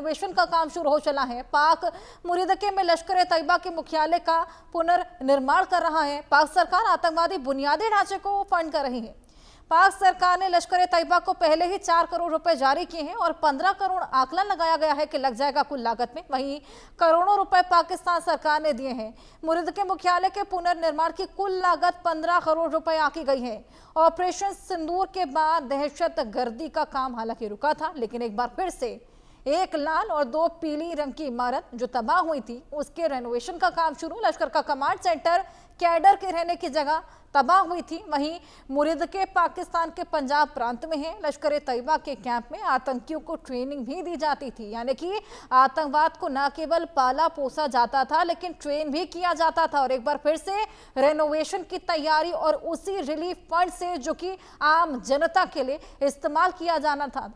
Renovation का काम शुरू हो चला है। पाक मुरीदके में लश्कर तैयबा के मुख्यालय का पुनर्निर्माण कर रहा है। पाक सरकार आतंकवादी बुनियादी ढांचे को फंड कर रही है। पाक सरकार ने लश्कर तैयबा को पहले ही 4 करोड़ रुपए जारी किए हैं और 15 करोड़ आकलन लगाया गया है कि लग जाएगा कुल लागत में। वहीं करोड़ों रुपए पाकिस्तान सरकार ने दिए हैं। मुरीद के मुख्यालय के पुनर्निर्माण की कुल लागत 15 करोड़ रुपए आकी गई है। ऑपरेशन सिंदूर के बाद दहशत गर्दी का काम हालांकि रुका था, लेकिन एक बार फिर से एक लाल और 2 पीली रंग की इमारत जो तबाह हुई थी उसके रेनोवेशन का काम शुरू। लश्कर का कमांड सेंटर कैडर के रहने की जगह तबाह हुई थी। वहीं मुरीद के पाकिस्तान के पंजाब प्रांत में है। लश्कर तैयबा के कैंप में आतंकियों को ट्रेनिंग भी दी जाती थी, यानी कि आतंकवाद को न केवल पाला पोसा जाता था लेकिन ट्रेन भी किया जाता था। और एक बार फिर से रेनोवेशन की तैयारी और उसी रिलीफ फंड से जो कि आम जनता के लिए इस्तेमाल किया जाना था।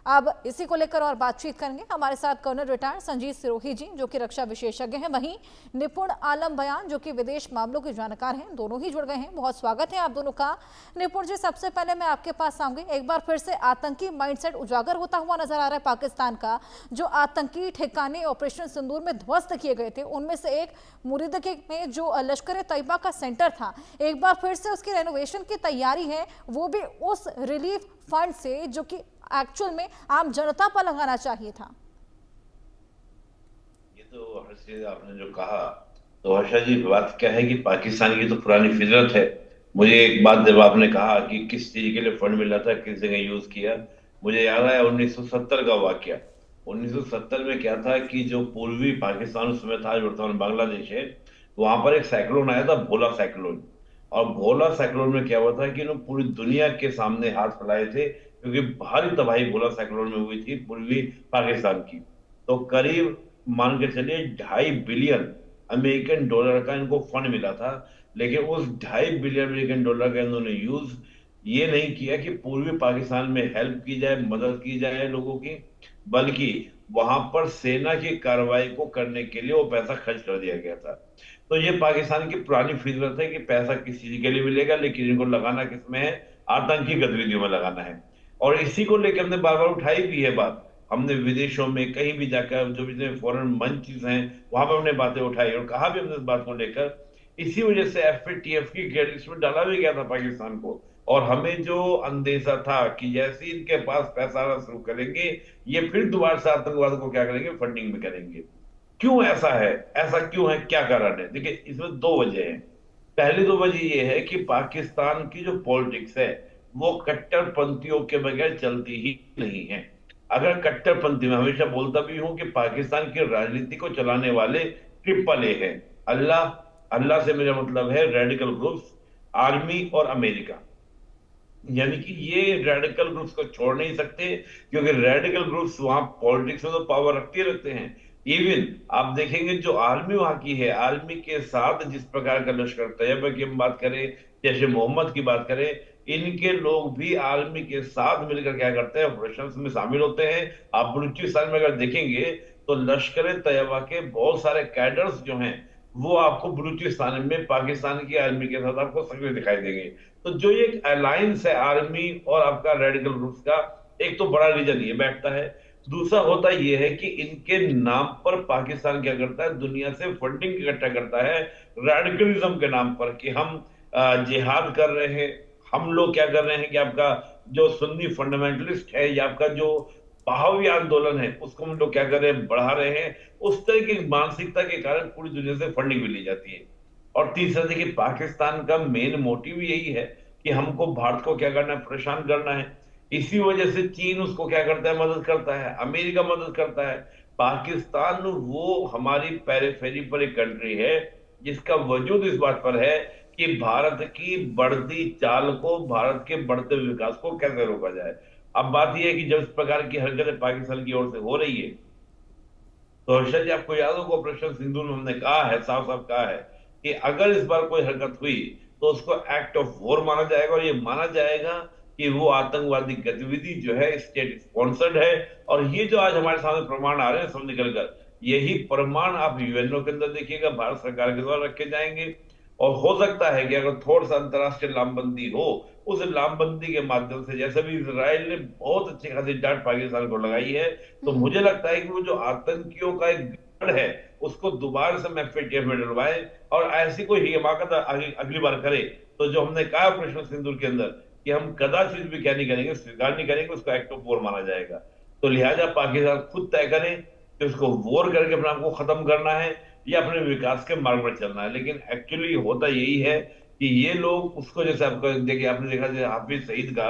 अब इसी को लेकर और बातचीत करेंगे हमारे साथ कर्नल रिटायर्ड संजीत सिरोही जी जो कि रक्षा विशेषज्ञ हैं, वहीं निपुण आलम बयान जो कि विदेश मामलों के जानकार हैं। दोनों ही जुड़ गए हैं। बहुत स्वागत है आप दोनों का। निपुण जी, सबसे पहले मैं आपके पास आऊंगी। एक बार फिर से आतंकी माइंडसेट उजागर होता हुआ नजर आ रहा है पाकिस्तान का। जो आतंकी ठिकाने ऑपरेशन सिंदूर में ध्वस्त किए गए थे उनमें से एक मुरीदके में जो लश्कर तैयबा का सेंटर था, एक बार फिर से उसकी रेनोवेशन की तैयारी है, वो भी उस रिलीफ फंड से जो कि एक्चुअल में आम जनता पर लगाना चाहिए था। ये तो हर्षित आपने जो कहा, तो हर्षा जी बात क्या है कि पाकिस्तान की तो पुरानी फितरत है। मुझे एक बात जब आपने कहा कि किस चीज के लिए फंड मिला था, किस जगह यूज किया, मुझे याद आया 1970 का वाकया। 1970 में क्या था कि जो पूर्वी पाकिस्तान उस समय था, वर्तमान बांग्लादेश है, वहां पर एक साइक्लोन आया था, भोला साइक्लोन। और भोला साइक्लोन में क्या हुआ था कि इन्होंने पूरी दुनिया के सामने हाथ फैलाए थे, क्योंकि भारी तबाही भोला साइक्लोन में हुई थी पूर्वी पाकिस्तान की। तो करीब मान के चलिए 2.5 बिलियन अमेरिकन डॉलर का इनको फंड मिला था। लेकिन उस 2.5 बिलियन अमेरिकन डॉलर का इन्होंने यूज ये नहीं किया कि पूर्वी पाकिस्तान में हेल्प की जाए, मदद की जाए लोगों की, बल्कि वहां पर सेना की कार्रवाई को करने के लिए वो पैसा खर्च कर दिया गया था। तो ये पाकिस्तान की पुरानी फितरत है कि पैसा किस चीज के लिए मिलेगा, लेकिन इनको लगाना किसमें है, आतंकी गतिविधियों में लगाना है। और इसी को लेकर हमने बार बार उठाई भी है बात। हमने विदेशों में कहीं भी जाकर जो भी फॉरेन मंचेस हैं वहां पर हमने बातें उठाई और कहा भी हमने इस बात को लेकर। इसी वजह से एफएटीएफ की ग्रेड लिस्ट में डाला भी गया था पाकिस्तान को। और हमें जो अंदेशा था कि जैसे ही इनके पास पैसा आना शुरू करेंगे, ये फिर दोबारा से आतंकवाद को क्या करेंगे, फंडिंग भी करेंगे। क्यों ऐसा है, ऐसा क्यों है, क्या कारण है? देखिए, इसमें 2 वजह है। पहली 2 वजह ये है कि पाकिस्तान की जो पॉलिटिक्स है वो कट्टरपंथियों के बगैर चलती ही नहीं है। अगर कट्टरपंथी, मैं हमेशा बोलता भी हूं कि पाकिस्तान की राजनीति को चलाने वाले ट्रिपल ए है। अल्लाह, अल्लाह से मेरा मतलब है रेडिकल ग्रुप्स, आर्मी और अमेरिका। यानी कि ये रेडिकल ग्रुप्स को छोड़ नहीं सकते, क्योंकि रेडिकल ग्रुप्स वहां पॉलिटिक्स में तो पावर रखते हैं। इवन आप देखेंगे जो आर्मी वहां की है, आर्मी के साथ जिस प्रकार का लश्कर तैयबा की हम बात करें, जैसे मोहम्मद की बात करें, इनके लोग भी आर्मी के साथ मिलकर क्या करते हैं, ऑपरेशंस में शामिल होते हैं। आप बलूचिस्तान में अगर देखेंगे तो लश्कर तैयबा के बहुत सारे कैडर्स जो हैं वो आपको बलूचिस्तान में पाकिस्तान की आर्मी के साथ आपको सक्रिय दिखाई देंगे। तो जो ये अलायंस है आर्मी और आपका रेडिकल ग्रुप्स का, एक तो बड़ा रीजन ये बैठता है। दूसरा होता यह है कि इनके नाम पर पाकिस्तान क्या करता है, दुनिया से फंडिंग इकट्ठा करता है रेडिकलिज्म के नाम पर, कि हम जिहाद कर रहे हैं। हम लोग क्या कर रहे हैं कि आपका जो सुन्नी फंडामेंटलिस्ट है या आपका जो बहावी आंदोलन है उसको हम लोग क्या कर रहे हैं, बढ़ा रहे हैं। उस तरह की मानसिकता के कारण पूरी दुनिया से फंडिंग भी ली जाती है। और तीसरा, देखिए, पाकिस्तान का मेन मोटिव यही है कि हमको भारत को क्या करना है, परेशान करना है। इसी वजह से चीन उसको क्या करता है, मदद करता है, अमेरिका मदद करता है। पाकिस्तान वो हमारी पेरिफेरी पर एक कंट्री है जिसका वजूद इस बात पर है कि भारत की बढ़ती चाल को, भारत के बढ़ते विकास को कैसे रोका जाए। अब बात यह है कि जब इस प्रकार की हरकतें पाकिस्तान की ओर से हो रही है, तो हर्षद जी आपको याद होगा ऑपरेशन सिंधु में हमने कहा है, साफ साफ कहा है कि अगर इस बार कोई हरकत हुई तो उसको एक्ट ऑफ वॉर माना जाएगा, और ये माना जाएगा कि वो आतंकवादी गतिविधि जो है स्टेट स्पॉन्सर्ड है। और ये जो आज हमारे सामने प्रमाण आ रहे हैं सब निकल कर, यही प्रमाण आप यूएनओ के अंदर देखिएगा, भारत सरकार के द्वारा रखे जाएंगे। और हो सकता है कि अगर थोड़ा सा अंतर्राष्ट्रीय लामबंदी हो उस लामबंदी के माध्यम से, जैसे भी इसराइल ने बहुत अच्छी खासी डांट पाकिस्तान को लगाई है, तो मुझे लगता है कि वो जो आतंकियों का एक गढ़ है उसको दोबारा से मैं एफएटीएफ में डलवाए, और ऐसी कोई हिमाकत अगली बार करे तो जो हमने कहा ऑपरेशन सिंदूर के अंदर कि हम कदाचित भी क्या नहीं करेंगे, स्वीकार नहीं करेंगे, उसको एक्ट ऑफ वॉर माना जाएगा। तो लिहाजा पाकिस्तान खुद तय करे कि उसको वॉर करके अपने आप को खत्म करना है या अपने विकास के मार्ग पर चलना है। लेकिन एक्चुअली होता यही है कि ये लोग उसको, जैसे आपको देखिए, आपने देखा जैसे हाफिज सईद का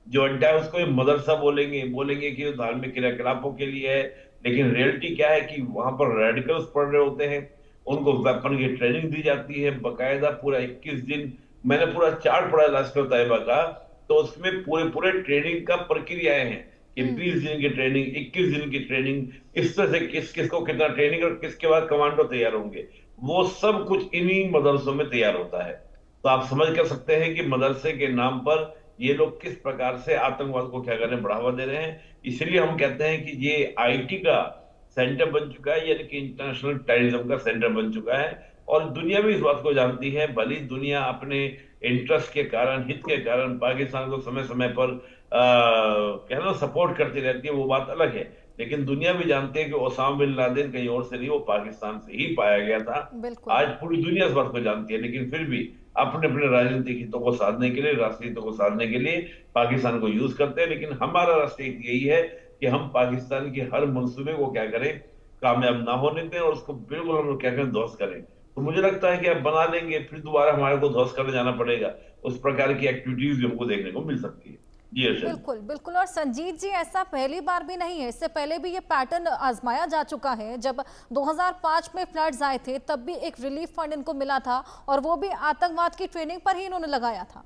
जो अड्डा है उसको ये मदरसा बोलेंगे, बोलेंगे कि धार्मिक क्रियाकलापों के लिए है, लेकिन रियलिटी क्या है कि वहां पर रेडिकल्स पढ़ रहे होते हैं, उनको वेपन की ट्रेनिंग दी जाती है बकायदा पूरा 21 दिन। मैंने पूरा चार्ट पढ़ा लश्कर तैयबा का, तो उसमें पूरे पूरे ट्रेनिंग का प्रक्रियाएं हैं कि 20 दिन की ट्रेनिंग, 21 दिन की ट्रेनिंग, इस तरह से किस किस को कितना ट्रेनिंग और किसके बाद कमांडो तैयार होंगे, वो सब कुछ इन्हीं मदरसों में तैयार होता है। तो आप समझ कर सकते हैं कि मदरसे के नाम पर ये लोग किस प्रकार से आतंकवाद को क्या करने बढ़ावा दे रहे हैं। इसलिए हम कहते हैं कि ये आईटी का सेंटर बन चुका है, यानी कि इंटरनेशनल टेररिज्म का सेंटर बन चुका है, और दुनिया भी इस बात को जानती है। भली दुनिया अपने इंटरेस्ट के कारण, हित के कारण पाकिस्तान को समय समय पर कह लो सपोर्ट करती रहती है, वो बात अलग है, लेकिन दुनिया भी जानती है कि ओसामा बिन लादेन कहीं और से नहीं, वो पाकिस्तान से ही पाया गया था। बिल्कुल। आज पूरी दुनिया इस बात को जानती है, लेकिन फिर भी अपने अपने राजनीतिक हितों को साधने के लिए, राष्ट्रीय हितों को साधने के लिए पाकिस्तान को यूज करते हैं। लेकिन हमारा राष्ट्रीय हित यही है कि हम पाकिस्तान के हर मंसूबे को क्या करें, कामयाब ना होने दें, और उसको बिल्कुल हम लोग क्या करें, ध्वस्त करें। तो मुझे लगता है कि आप बना लेंगे फिर दोबारा हमारे को ध्वस्त करने जाना पड़ेगा, उस प्रकार की एक्टिविटीज भी हमको देखने को मिल सकती है। जी अर्षद। बिल्कुल बिल्कुल। और संजीत जी, ऐसा पहली बार भी नहीं है, इससे पहले भी ये पैटर्न आजमाया जा चुका है। जब 2005 में फ्लड्स आए थे तब भी एक रिलीफ फंड इनको मिला था, और वो भी आतंकवाद की ट्रेनिंग पर ही इन्होंने लगाया था।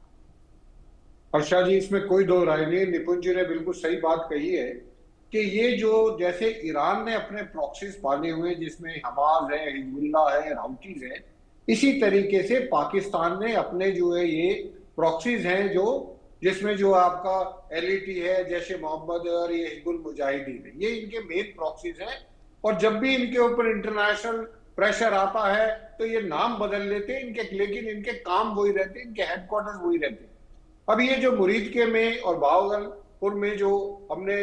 हर्षा जी, इसमें कोई दो राय नहीं। निपुण जी ने बिल्कुल सही बात कही है कि ये जो, जैसे ईरान ने अपने प्रॉक्सीज पाले हुए जिसमें हमास है, हिजबुल्लाह है, हाउथीज है, इसी तरीके से पाकिस्तान ने अपने जो है ये प्रॉक्सीज हैं जो, जिसमें जो आपका एलईटी है, जैसे मोहम्मद और ये हिजबुल मुजाहिदीन है, ये इनके मेन प्रॉक्सीज हैं। और जब भी इनके ऊपर इंटरनेशनल प्रेशर आता है तो ये नाम बदल लेते हैं इनके, लेकिन इनके काम वही रहते हैं, इनके हेडक्वार्टर्स वही रहते हैं। अब ये जो मुरीद के में और बहावलपुर में जो हमने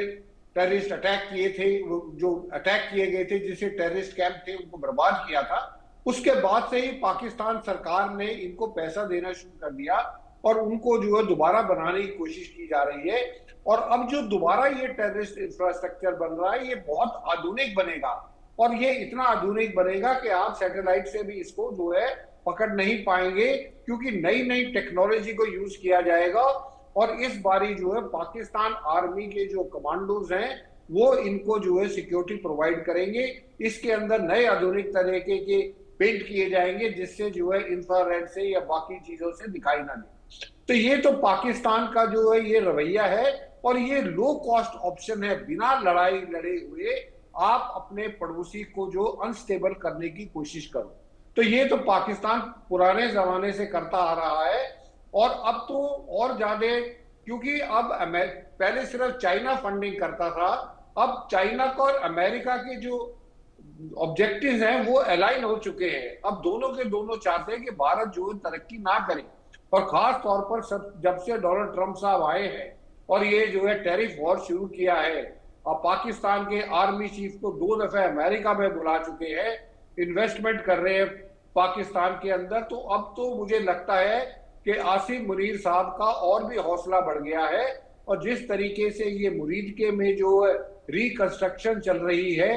टेररिस्ट अटैक किए थे, जो अटैक किए गए थे, जिसे टेररिस्ट कैंप थे उनको बर्बाद किया था, उसके बाद से ही पाकिस्तान सरकार ने इनको पैसा देना शुरू कर दिया और उनको जो है दोबारा बनाने की कोशिश की जा रही है। और अब जो दोबारा ये टेररिस्ट इंफ्रास्ट्रक्चर बन रहा है ये बहुत आधुनिक बनेगा, और ये इतना आधुनिक बनेगा कि आप सैटेलाइट से भी इसको जो है पकड़ नहीं पाएंगे, क्योंकि नई नई टेक्नोलॉजी को यूज किया जाएगा। और इस बारी जो है पाकिस्तान आर्मी के जो कमांडोज हैं वो इनको जो है सिक्योरिटी प्रोवाइड करेंगे। इसके अंदर नए आधुनिक तरीके के पेंट किए जाएंगे जिससे जो है इंफ्रारेड से या बाकी चीजों से दिखाई ना दे। तो ये तो पाकिस्तान का जो है ये रवैया है, और ये लो कॉस्ट ऑप्शन है। बिना लड़ाई लड़े हुए आप अपने पड़ोसी को जो अनस्टेबल करने की कोशिश करो, तो ये तो पाकिस्तान पुराने जमाने से करता आ रहा है। और अब तो और ज्यादा, क्योंकि अब पहले सिर्फ चाइना फंडिंग करता था, अब चाइना का और अमेरिका के जो ऑब्जेक्टिव्स हैं वो अलाइन हो चुके हैं। अब दोनों के दोनों चाहते हैं कि भारत जो है तरक्की ना करे, और खास तौर पर जब से डोनाल्ड ट्रंप साहब आए हैं और ये जो है टैरिफ वॉर शुरू किया है, और पाकिस्तान के आर्मी चीफ को 2 दफे अमेरिका में बुला चुके हैं, इन्वेस्टमेंट कर रहे हैं पाकिस्तान के अंदर, तो अब तो मुझे लगता है कि आसिम मुनीर साहब का और भी हौसला बढ़ गया है। और जिस तरीके से ये मुरीद के में जो रिकंस्ट्रक्शन चल रही है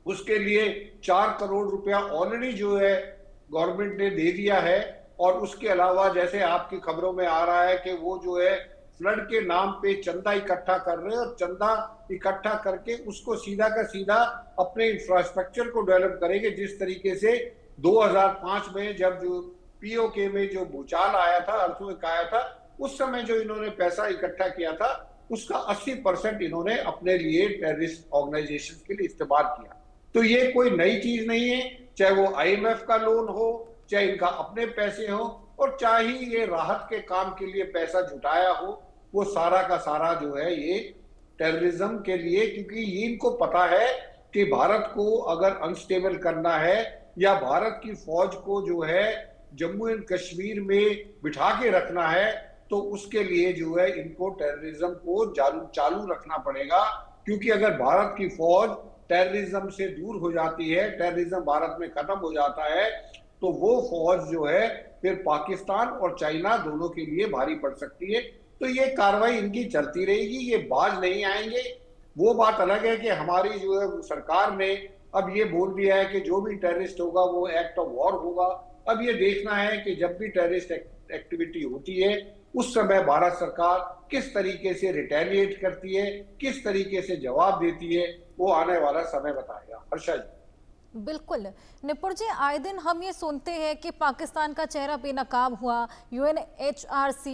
उसके लिए 4 करोड़ रुपया ऑलरेडी जो है गवर्नमेंट ने दे दिया है। और उसके अलावा जैसे आपकी खबरों में आ रहा है कि वो जो है फ्लड के नाम पे चंदा इकट्ठा कर रहे हैं, और चंदा इकट्ठा करके उसको सीधा का सीधा अपने इंफ्रास्ट्रक्चर को डेवलप करेंगे। जिस तरीके से 2005 में जब जो पीओके में जो भूचाल आया था, अर्थक्वेक आया था, उस समय जो इन्होंने पैसा इकट्ठा किया था उसका 80% इन्होंने अपने लिए टेररिस्ट ऑर्गेनाइजेशन के लिए इस्तेमाल किया। तो ये कोई नई चीज नहीं है, चाहे वो IMF का लोन हो, चाहे इनका अपने पैसे हो, और चाहे ये राहत के काम के लिए पैसा जुटाया हो, वो सारा का सारा जो है ये टेररिज्म के लिए, क्योंकि ये इनको पता है कि भारत को अगर अनस्टेबल करना है या भारत की फौज को जो है जम्मू एंड कश्मीर में बिठा के रखना है, तो उसके लिए जो है इनको टेररिज्म को चालू रखना पड़ेगा, क्योंकि अगर भारत की फौज टेररिज्म से दूर हो जाती है, टेररिज्म भारत में खत्म हो जाता है, तो वो फौज जो है फिर पाकिस्तान और चाइना दोनों के लिए भारी पड़ सकती है। तो ये कार्रवाई इनकी चलती रहेगी, ये बाज नहीं आएंगे। वो बात अलग है कि हमारी जो है सरकार ने अब ये बोल दिया है कि जो भी टेररिस्ट होगा वो एक्ट ऑफ वॉर होगा। अब ये देखना है कि जब भी टेररिस्ट एक्टिविटी होती है उस समय भारत सरकार किस तरीके से रिटेलिएट करती है, किस तरीके से जवाब देती है, वो आने वाला समय बताएगा। हर्षा जी। बिल्कुल निपुण जी, आए दिन हम ये सुनते हैं कि पाकिस्तान का चेहरा बेनकाब हुआ, यूएनएचआरसी